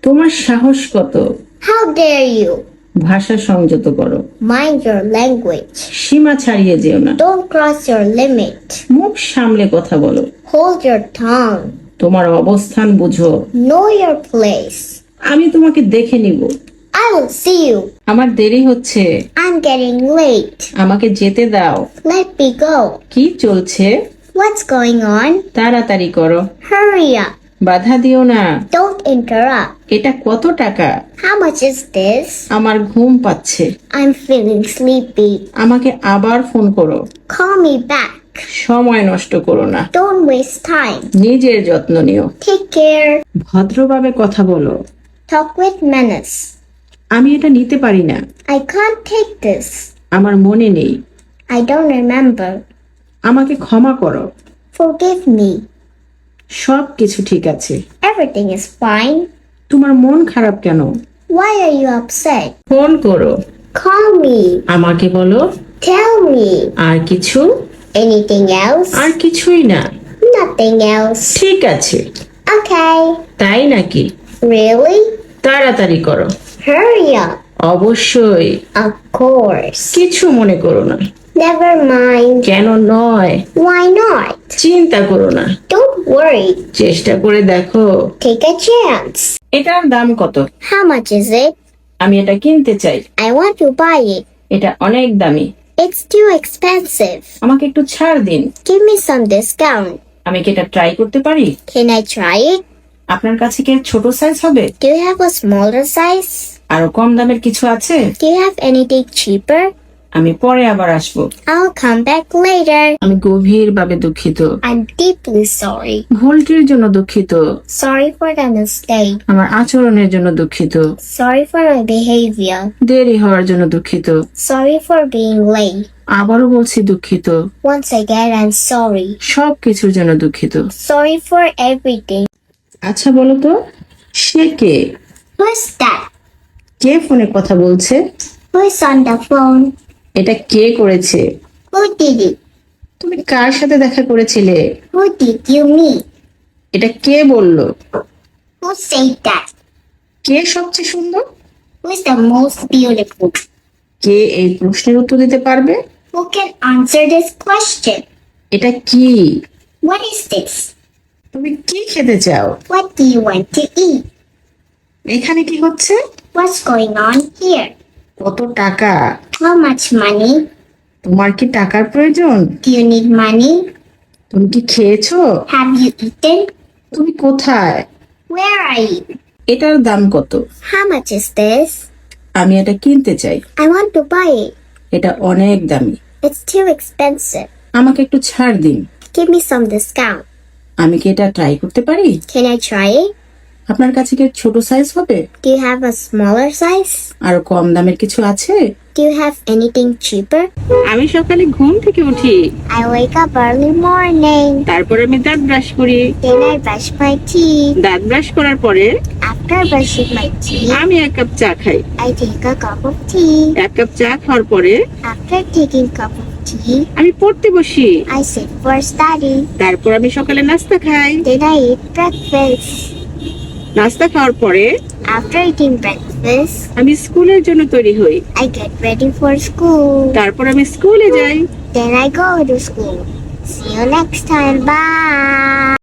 তোমার সাহস কত? How dare you? ভাষা সংযত করো, Mind your language. সীমা ছাড়িয়ে যেও না, Don't cross your limit. মুখ সামলে কথা বলো, Hold your tongue. তোমার অবস্থান বুঝো। Know your place. আমি তোমাকে দেখে নিব। I will see you. আমার দেরি হচ্ছে, I'm getting late. আমাকে যেতে দাও। Let me go. কি চলছে? What's going on? তাড়াতাড়ি করো, Hurry up. বাধা দিও না। Don't interrupt. এটা কত টাকা? How much is this? আমার ঘুম পাচ্ছে, I'm feeling sleepy. আমাকে আবার ফোন করো। Call me back. সময় নষ্ট করো না, Don't waste time. নিজের যত্ন নিও। Take care. ভদ্রভাবে কথা বলো। Talk with manners. আমি এটা নিতে পারি না, I can't take this. আমার মনে নেই, I don't remember. আমাকে ক্ষমা করো। Forgive me. সব কিছু ঠিক আছে। Everything is fine. তোমার মন খারাপ কেন? Why are you upset? Phone করো, Call me. আমাকে বলো। Tell me. আর কিছু? Anything else? আর কিছুই না। Nothing else. ঠিক আছে। Okay. তাই নাকি? Really? তাড়াতাড়ি করো। Hurry up. অবশ্যই। Of course. কিছু মনে করো না। Never mind. কেন নয়? Why not? চিন্তা করো না, Don't worry. চেষ্টা করে দেখো। Take a chance. এটার দাম কত? How much is it? আমি এটা কিনতে চাই। I want to buy it. এটা অনেক দামি, It's too expensive. আমাকে একটু ছাড় দিন। Give me some discount. আমি কি এটা ট্রাই করতে পারি? Can I try it? আপনার কাছে কি ছোট সাইজ হবে? Do you have a smaller size? আরো কম দামের কিছু আছে? Do you have anything cheaper? আমি পরে আবার আসবো। I'll come back later. আমি গভীরভাবে দুঃখিত। I'm deeply sorry. ভুলটির জন্য দুঃখিত। Sorry for the mistake. আমার আচরণের জন্য দুঃখিত। Sorry for my behavior. দেরি হওয়ার জন্য দুঃখিত। Sorry for being late. আবারও বলছি দুঃখিত। Once again, I'm sorry. সব কিছুর জন্য দুঃখিত। Sorry for everything. আচ্ছা বলো তো, সে কে? Who's that? কে ফোনে কথা বলছে? Who's on the phone? এটা কে করেছে? Who did it? তুমি কার সাথে দেখা করেছিলে? Who did you meet? এটা কে বললো? Who said that? কে সবচেয়ে সুন্দর? Who's the most beautiful? কে এই প্রশ্নের উত্তর দিতে পারবে? Who can answer this question? এটা কি? What is this? তুমি কি খেতে চাও? What do you want to eat? এখানে কি হচ্ছে? What's going on here? কত টাকা? How much money? তোমার কি টাকার প্রয়োজন? Do you need money? তুমি কি খেয়েছো? Have you eaten? তুমি কোথায়? Where are you? এটার দাম কত? How much is this? আমি এটা কিনতে চাই। I want to buy it. এটা অনেক দামি, It's too expensive. আমাকে একটু ছাড় দিন। Give me some discount. আমি কি এটা ট্রাই করতে পারি? Can I try it? আপনার কাছে কি ছোট সাইজ হবে? Do you have a smaller size? আর কম দামের কিছু আছে? Do you have anything cheaper? আমি সকালে ঘুম থেকে উঠি, I wake up early morning. তারপর আমি দাঁত ব্রাশ করি। Then I brush my teeth. দাঁত ব্রাশ করার পরে After brushing my teeth, আমি এক কাপ চা খাই। I take a cup of tea. এক কাপ চা খাওয়ার পরে After taking cup of tea, আমি পড়তে বসি। I sit for study. তারপর আমি সকালে নাস্তা খাই। Then I eat breakfast. নাস্তা খাওয়ার পরে After eating breakfast, আমি স্কুলের জন্য তৈরি হই। I get ready for school. তারপর আমি স্কুলে যাই। Then I go to school. See you next time. Bye.